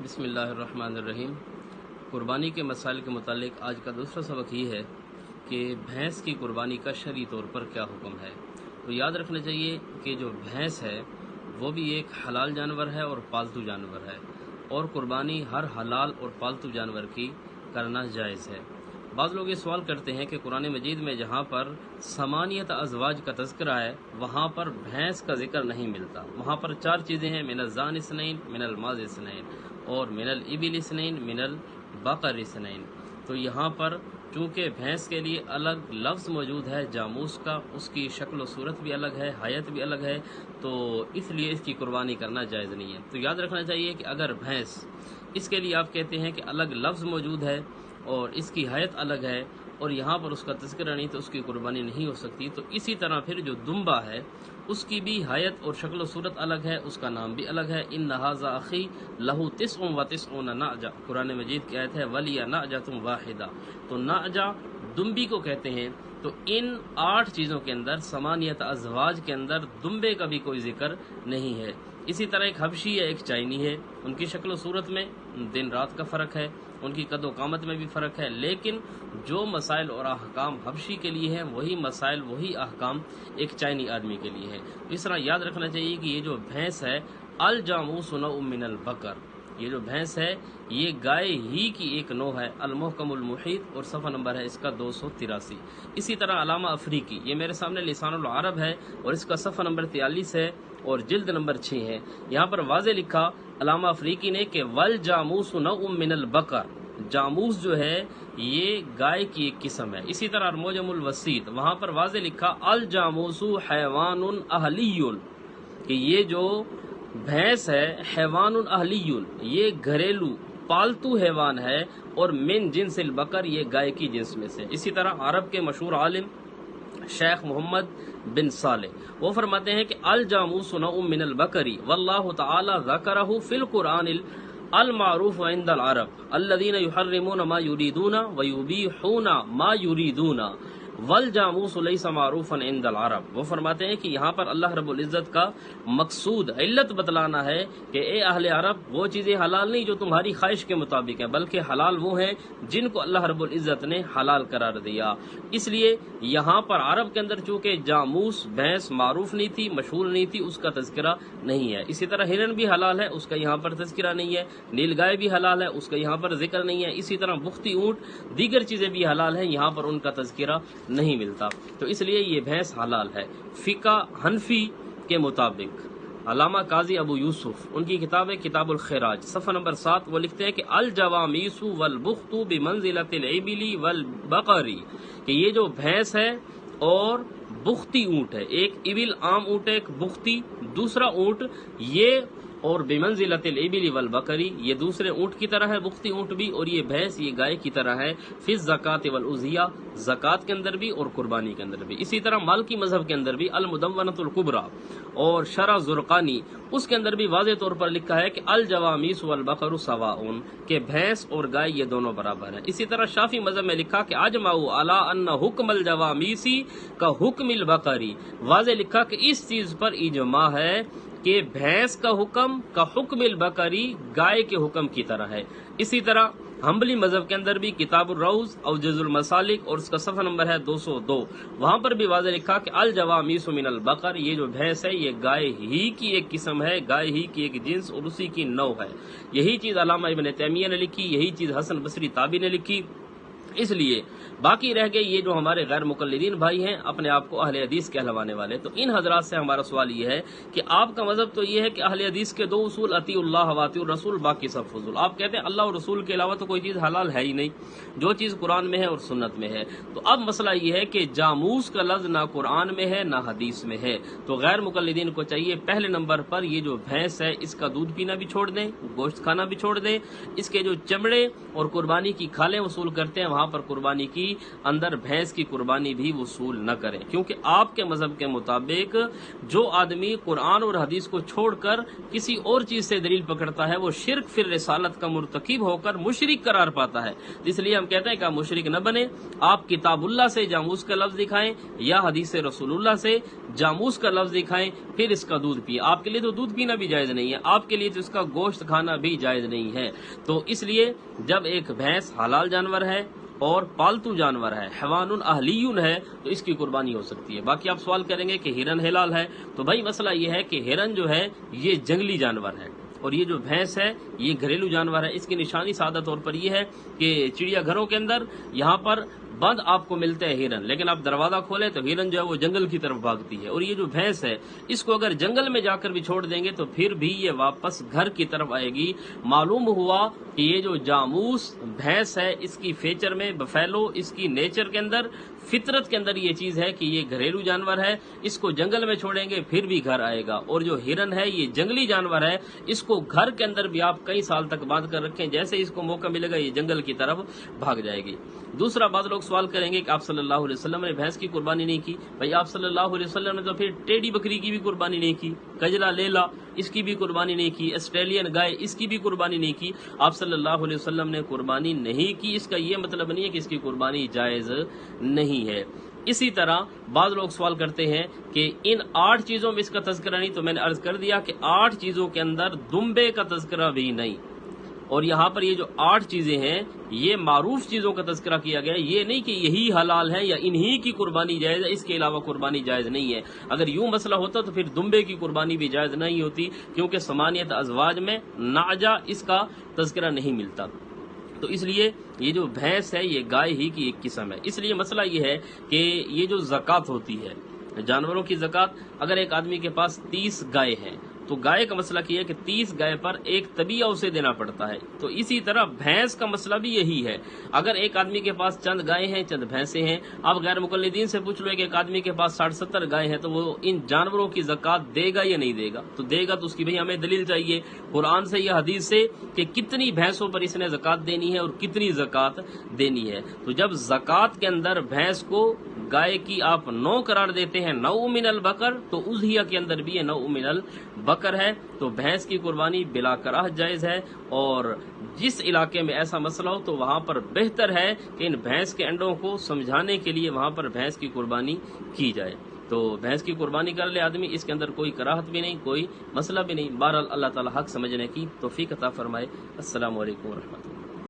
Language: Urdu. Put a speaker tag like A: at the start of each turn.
A: بسم اللہ الرحمن الرحیم۔ قربانی کے مسائل کے متعلق آج کا دوسرا سبق یہ ہے کہ بھینس کی قربانی کا شرعی طور پر کیا حکم ہے۔ تو یاد رکھنا چاہیے کہ جو بھینس ہے وہ بھی ایک حلال جانور ہے اور پالتو جانور ہے، اور قربانی ہر حلال اور پالتو جانور کی کرنا جائز ہے۔ بعض لوگ یہ سوال کرتے ہیں کہ قرآن مجید میں جہاں پر ثمانیت ازواج کا تذکرہ ہے وہاں پر بھینس کا ذکر نہیں ملتا۔ وہاں پر چار چیزیں ہیں، من الزان اثنین، من الماز اثنین، اور من الابل اثنین، من البقر اثنین۔ تو یہاں پر چونکہ بھینس کے لیے الگ لفظ موجود ہے جاموس کا، اس کی شکل و صورت بھی الگ ہے، حیت بھی الگ ہے، تو اس لیے اس کی قربانی کرنا جائز نہیں ہے۔ تو یاد رکھنا چاہیے کہ اگر بھینس اس کے لیے آپ کہتے ہیں کہ الگ لفظ موجود ہے اور اس کی حیت الگ ہے اور یہاں پر اس کا تذکرہ نہیں تو اس کی قربانی نہیں ہو سکتی، تو اسی طرح پھر جو دمبا ہے اس کی بھی حیت اور شکل و صورت الگ ہے، اس کا نام بھی الگ ہے۔ ان ھذا اخی لہ تسع و تسعون نعجہ، قرآن مجید کی آیت ہے ولی نعجۃ واحدہ۔ تو نعجہ دمبی کو کہتے ہیں۔ تو ان 8 چیزوں کے اندر ثمانیت ازواج کے اندر دمبے کا بھی کوئی ذکر نہیں ہے۔ اسی طرح ایک حبشی ہے، ایک چائنی ہے، ان کی شکل و صورت میں دن رات کا فرق ہے، ان کی قد و قامت میں بھی فرق ہے، لیکن جو مسائل اور احکام حبشی کے لیے ہیں وہی مسائل وہی احکام ایک چائنی آدمی کے لیے ہے۔ اس طرح یاد رکھنا چاہیے کہ یہ جو بھینس ہے الجاموس نوع من البقر، یہ جو بھینس ہے یہ گائے ہی کی ایک نوع ہے۔ المحکم المحیط، اور صفحہ نمبر ہے اس کا 283۔ اسی طرح علامہ افریقی، یہ میرے سامنے لسان العرب ہے اور اس کا صفحہ نمبر 43 ہے اور جلد نمبر 6 ہے۔ یہاں پر واضح لکھا علامہ افریقی نے کہ والجاموس نوع من البقر، جاموس جو ہے یہ گائے کی ایک قسم ہے۔ اسی طرح المعجم الوسیط، وہاں پر واضح لکھا الجاموس حیوان اہلی، کہ یہ جو بھینس ہے حیوان اہلی، یہ گھریلو پالتو حیوان ہے، اور من جنس البقر، یہ گائے کی جنس میں سے۔ اسی طرح عرب کے مشہور عالم شیخ محمد بن صالح وہ فرماتے ہیں کہ الجاموس نوع من البقری واللہ تعالی ذکرہ فی القرآن المعروف عند العرب الذین یحرمون ما یریدون ویبیحون ما یریدون والجاموس لیس معروفا عند العرب۔ وہ فرماتے ہیں کہ یہاں پر اللہ رب العزت کا مقصود علت بتلانا ہے کہ اے اہل عرب، وہ چیزیں حلال نہیں جو تمہاری خواہش کے مطابق ہیں، بلکہ حلال وہ ہیں جن کو اللہ رب العزت نے حلال قرار دیا۔ اس لیے یہاں پر عرب کے اندر چونکہ جاموس بھینس معروف نہیں تھی، مشہور نہیں تھی، اس کا تذکرہ نہیں ہے۔ اسی طرح ہرن بھی حلال ہے، اس کا یہاں پر تذکرہ نہیں ہے۔ نیل گائے بھی حلال ہے، اس کا یہاں پر ذکر نہیں ہے۔ اسی طرح بختی اونٹ، دیگر چیزیں بھی حلال ہیں، یہاں پر ان کا تذکرہ نہیں ملتا، تو اس لیے یہ بھینس حلال ہے فقہ حنفی کے مطابق۔ علامہ قاضی ابو یوسف، ان کی کتاب ہے کتاب الخراج، صفحہ نمبر 7، وہ لکھتے ہیں کہ الجوامیس والبخت بمنزلۃ الابل والبقر، کہ یہ جو بھینس ہے اور بختی اونٹ ہے، ایک ابل عام اونٹ ہے، ایک بختی دوسرا اونٹ، یہ اور بمنزلۃ الابل والبقری، یہ دوسرے اونٹ کی طرح ہے بختی اونٹ بھی، اور یہ بھینس یہ گائے کی طرح ہے، فی الزکوٰۃ والاضحیہ، زکوٰۃ کے اندر بھی اور قربانی کے اندر بھی۔ اسی طرح مالکی مذہب کے اندر بھی المدونۃ الکبریٰ اور شرح زرقانی، اس کے اندر بھی واضح طور پر لکھا ہے کہ الجوامیس والبقر سواء، کہ بھینس اور گائے یہ دونوں برابر ہیں۔ اسی طرح شافعی مذہب میں لکھا کہ اجمعوا علی ان حکم الجوامیس کا حکم البقری، واضح لکھا کہ اس چیز پر اجماع ہے کہ بھینس کا حکم کا حکم البقری گائے کے حکم کی طرح ہے۔ اسی طرح حنبلی مذہب کے اندر بھی کتاب الروض اور جز المسالک، اور اس کا صفحہ نمبر ہے 202، وہاں پر بھی واضح لکھا کہ الجوامیس من البقر، یہ جو بھینس ہے یہ گائے ہی کی ایک قسم ہے، گائے ہی کی ایک جنس اور اسی کی نوع ہے۔ یہی چیز علامہ ابن تیمیہ نے لکھی، یہی چیز حسن بصری تابعی نے لکھی۔ اس لیے باقی رہ گئے یہ جو ہمارے غیر مقلدین بھائی ہیں اپنے آپ کو اہل حدیث کہلوانے والے، تو ان حضرات سے ہمارا سوال یہ ہے کہ آپ کا مذہب تو یہ ہے کہ اہل حدیث کے 2 اصول اطیع اللہ و اطیع الرسول، باقی سب فضول۔ آپ کہتے ہیں اللہ اور رسول کے علاوہ تو کوئی چیز حلال ہے ہی نہیں، جو چیز قرآن میں ہے اور سنت میں ہے۔ تو اب مسئلہ یہ ہے کہ جاموس کا لفظ نہ قرآن میں ہے نہ حدیث میں ہے، تو غیر مقلدین کو چاہیے پہلے نمبر پر یہ جو بھینس ہے اس کا دودھ پینا بھی چھوڑ دیں، گوشت کھانا بھی چھوڑ دیں، اس کے جو چمڑے اور قربانی کی کھالیں وصول کرتے ہیں وہاں وہاں پر قربانی کی اندر بھینس کی قربانی بھی وصول نہ کریں، کیونکہ آپ کے مذہب کے مطابق جو آدمی قرآن اور حدیث کو چھوڑ کر کسی اور چیز سے دلیل پکڑتا ہے وہ شرک فی رسالت کا مرتکب ہو کر مشرک قرار پاتا ہے۔ اس لیے ہم کہتے ہیں کہ آپ مشرک نہ بنے، آپ کتاب اللہ سے جاموس کا لفظ دکھائیں یا حدیث رسول اللہ سے جاموس کا لفظ دکھائیں، پھر اس کا دودھ پیے۔ آپ کے لیے تو دودھ پینا بھی جائز نہیں ہے، آپ کے لیے تو اس کا گوشت کھانا بھی جائز نہیں ہے۔ تو اس لیے جب ایک بھینس حلال جانور ہے اور پالتو جانور ہے، حیوان اہلیون ہے، تو اس کی قربانی ہو سکتی ہے۔ باقی آپ سوال کریں گے کہ ہرن حلال ہے، تو بھائی مسئلہ یہ ہے کہ ہرن جو ہے یہ جنگلی جانور ہے اور یہ جو بھینس ہے یہ گھریلو جانور ہے۔ اس کی نشانی سادہ طور پر یہ ہے کہ چڑیا گھروں کے اندر یہاں پر بند آپ کو ملتے ہیں ہرن، لیکن آپ دروازہ کھولیں تو ہرن جو ہے وہ جنگل کی طرف بھاگتی ہے، اور یہ جو بھینس ہے اس کو اگر جنگل میں جا کر بھی چھوڑ دیں گے تو پھر بھی یہ واپس گھر کی طرف آئے گی۔ معلوم ہوا کہ یہ جو جاموس بھینس ہے اس کی فیچر میں بفیلو، اس کی نیچر کے اندر، فطرت کے اندر یہ چیز ہے کہ یہ گھریلو جانور ہے، اس کو جنگل میں چھوڑیں گے پھر بھی گھر آئے گا، اور جو ہرن ہے یہ جنگلی جانور ہے، اس کو گھر کے اندر بھی آپ کئی سال تک باندھ کر رکھیں، جیسے اس کو موقع ملے گا یہ جنگل کی طرف بھاگ جائے گی۔ دوسرا بعض لوگ سوال کریں گے کہ آپ صلی اللہ علیہ وسلم نے بھینس کی قربانی نہیں کی۔ بھائی آپ صلی اللہ علیہ وسلم نے تو پھر ٹیڈی بکری کی بھی قربانی نہیں کی، کجلا لیلا اس کی بھی قربانی نہیں کی، آسٹریلین گائے اس کی بھی قربانی نہیں کی۔ آپ صلی اللہ علیہ وسلم نے قربانی نہیں کی، اس کا یہ مطلب نہیں ہے کہ اس کی قربانی جائز نہیں ہے۔ اسی طرح بعض لوگ سوال کرتے ہیں کہ ان 8 چیزوں میں اس کا تذکرہ نہیں، تو میں نے عرض کر دیا کہ 8 چیزوں کے اندر دمبے کا تذکرہ بھی نہیں، اور یہاں پر یہ جو 8 چیزیں ہیں یہ معروف چیزوں کا تذکرہ کیا گیا ہے، یہ نہیں کہ یہی حلال ہے یا انہی کی قربانی جائز ہے، اس کے علاوہ قربانی جائز نہیں ہے۔ اگر یوں مسئلہ ہوتا تو پھر دمبے کی قربانی بھی جائز نہیں ہوتی، کیونکہ ثمانیت ازواج میں نعجہ اس کا تذکرہ نہیں ملتا۔ تو اس لیے یہ جو بھینس ہے یہ گائے ہی کی ایک قسم ہے۔ اس لیے مسئلہ یہ ہے کہ یہ جو زکوٰۃ ہوتی ہے جانوروں کی زکوٰۃ، اگر ایک آدمی کے پاس 30 گائے ہیں تو گائے کا مسئلہ یہ ہے کہ 30 گائے پر ایک طبیعہ اسے دینا پڑتا ہے، تو اسی طرح بھینس کا مسئلہ بھی یہی ہے۔ اگر ایک آدمی کے پاس چند گائے ہیں، چند بھینسیں ہیں، آپ غیر مقلدین سے پوچھ لو کہ ایک آدمی کے پاس 60-70 گائے ہیں تو وہ ان جانوروں کی زکوٰۃ دے گا یا نہیں دے گا؟ تو دے گا، تو اس کی بھئی ہمیں دلیل چاہیے قرآن سے یا حدیث سے کہ کتنی بھینسوں پر اس نے زکوٰۃ دینی ہے اور کتنی زکوٰۃ دینی ہے۔ تو جب زکوٰۃ کے اندر بھینس کو گائے کی آپ 9 قرار دیتے ہیں، 9 من البقر، تو اضحیہ کے اندر بھی یہ 9 من البقر ہے، تو بھینس کی قربانی بلا کراہت جائز ہے۔ اور جس علاقے میں ایسا مسئلہ ہو تو وہاں پر بہتر ہے کہ ان بھینس کے انڈوں کو سمجھانے کے لیے وہاں پر بھینس کی قربانی کی جائے۔ تو بھینس کی قربانی کر لے آدمی، اس کے اندر کوئی کراہت بھی نہیں، کوئی مسئلہ بھی نہیں۔ بہرحال اللہ تعالی حق سمجھنے کی توفیق عطا فرمائے۔ السلام علیکم ورحمۃ اللہ۔